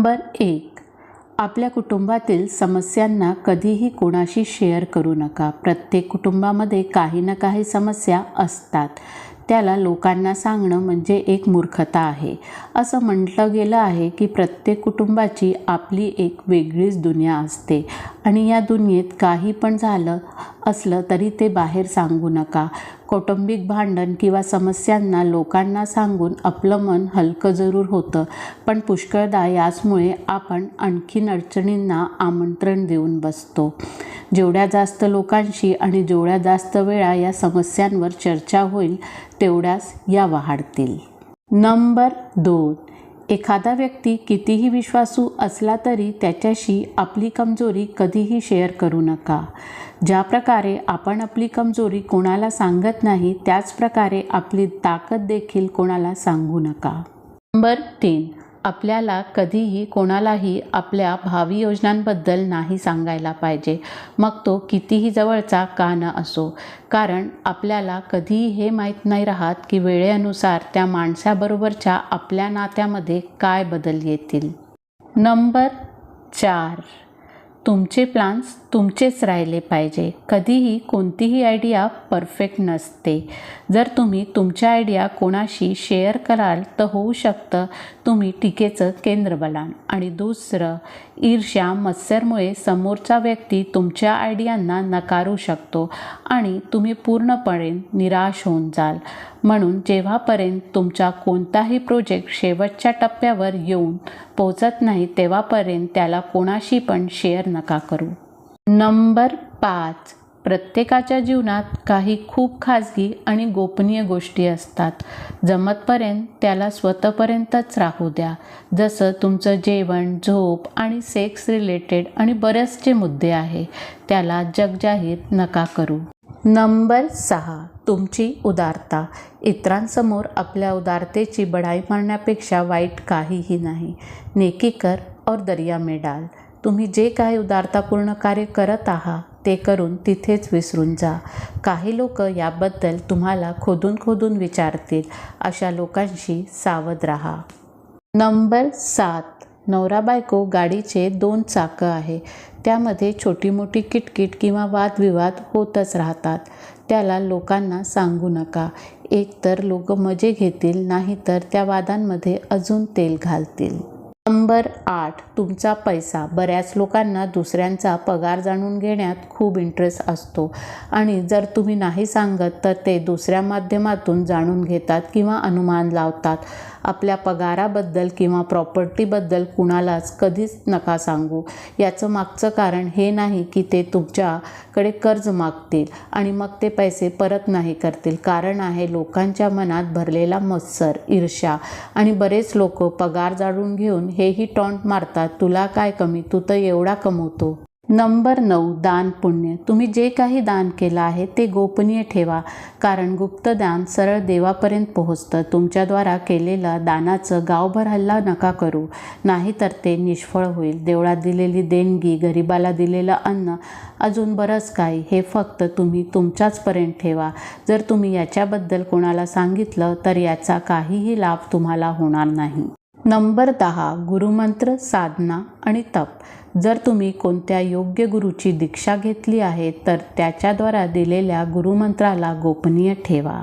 Number 1. आपल्या कुटुंबातील समस्यांना कधीही कोणाशी शेअर करू नका. प्रत्येक कुटुंबामध्ये काही ना काही समस्या असतात. त्याला लोकांना सांगणं म्हणजे एक मूर्खता आहे. असं म्हटलं गेलं आहे की प्रत्येक कुटुंबाची आपली एक वेगळीच दुनिया असते आणि या दुनियेत काही पण झालं असलं तरी ते बाहेर सांगू नका. कौटुंबिक भांडण किंवा समस्यांना लोकांना सांगून आपलं मन हलकं जरूर होतं, पण पुष्कळदा याचमुळे आपण आणखीन अडचणींना आमंत्रण देऊन बसतो. जेवढ्या जास्त लोकांशी आणि जेवढ्या जास्त वेळा या समस्यांवर चर्चा होईल तेवढ्याच या वाढतील. नंबर 2. एखादा व्यक्ती कितीही विश्वासू असला तरी त्याच्याशी आपली कमजोरी कधीही शेअर करू नका. ज्या प्रकारे आपण आपली कमजोरी कोणाला सांगत नाही त्याच प्रकारे आपली ताकद देखील कोणाला सांगू नका. नंबर 3. आपल्याला कधीही कोणालाही आपल्या भावी योजनांबद्दल नाही सांगायला पाहिजे, मग तो कितीही जवळचा का न असो, कारण आपल्याला कधीही हे माहीत नाही राहत की वेळेनुसार त्या माणसाबरोबरच्या आपल्या नात्यामध्ये काय बदल येतील. नंबर 4. तुमचे प्लॅन्स तुमचेच राहिले पाहिजे. कधीही कोणतीही आयडिया परफेक्ट नसते. जर तुम्ही तुमच्या आयडिया कोणाशी शेअर कराल तर होऊ शकतं तुम्ही टीकेचं केंद्र बनाल. आणि दुसरं, ईर्ष्या मत्सरमुळे समोरचा व्यक्ती तुमच्या आयडियांना नकारू शकतो आणि तुम्ही पूर्णपणे निराश होऊन जाल. म्हणून जेव्हापर्यंत तुमचा कोणताही प्रोजेक्ट शेवटच्या टप्प्यावर येऊन पोहोचत नाही तेव्हापर्यंत त्याला कोणाशी पण शेअर नका करू. नंबर 5. प्रत्येकाच्या जीवनात काही खूप खाजगी आणि गोपनीय गोष्टी असतात. जमतपर्यंत त्याला स्वतःपर्यंतच राहू द्या. जसं तुमचं जेवण, झोप आणि सेक्स रिलेटेड आणि बरेचसे मुद्दे आहे त्याला जगजाहीर नका करू. नंबर 6. तुमची उदारता. इतरांसमोर आपल्या उदारतेची बढाई मारण्यापेक्षा वाईट काहीही नाही. नेकी कर और दरिया में डाल. तुम्ही जे काही उदारतापूर्ण कार्य करत आहात ते करून तिथेच विसरून जा. काही लोक याबद्दल तुम्हाला खोदून विचारतील. अशा लोकांशी सावध राहा. नंबर 7. नवरा बायको गाडीचे 2 चाकं आहे. त्यामध्ये छोटी मोठी किटकिट किंवा वादविवाद होतच राहतात. त्याला लोकांना सांगू नका. एकतर लोक मजे घेतील, नाहीतर त्या वादांमध्ये अजून तेल घालतील. नंबर 8. तुमचा पैसा. बऱ्याच लोकांना दुसऱ्यांचा पगार जाणून घेण्यात खूप इंटरेस्ट असतो आणि जर तुम्ही नाही सांगत तर ते दुसऱ्या माध्यमातून जाणून घेतात किंवा अनुमान लावतात. आपल्या पगाराबद्दल किंवा प्रॉपर्टीबद्दल कुणालाच कधीच नका सांगू. याचं मागचं कारण हे नाही की ते तुमच्याकडे कर्ज मागतील आणि मग ते पैसे परत नाही करतील. कारण आहे लोकांच्या मनात भरलेला मत्सर, ईर्ष्या आणि बरेच लोक पगार जाणून घेऊन हेही टॉन्ट मारतात, तुला काय कमी, तू तर एवढा कमवतो. नंबर 9. दान पुण्य. तुम्ही जे काही दान केलं आहे ते गोपनीय ठेवा, कारण गुप्त दान सरळ देवापर्यंत पोहोचतं. तुमच्याद्वारा केलेल्या दानाचं गावभर हल्ला नका करू, नाहीतर ते निष्फळ होईल. देवळात दिलेली देणगी, गरिबाला दिलेलं अन्न, अजून बरंच काही, हे फक्त तुम्ही तुमच्याचपर्यंत ठेवा. जर तुम्ही याच्याबद्दल कोणाला सांगितलं तर याचा काहीही लाभ तुम्हाला होणार नाही. नंबर 10. गुरुमंत्र, साधना आणि तप. जर तुम्ही कोणत्या योग्य गुरुची दीक्षा घेतली आहे तर त्याच्याद्वारा दिलेल्या गुरुमंत्राला गोपनीय ठेवा.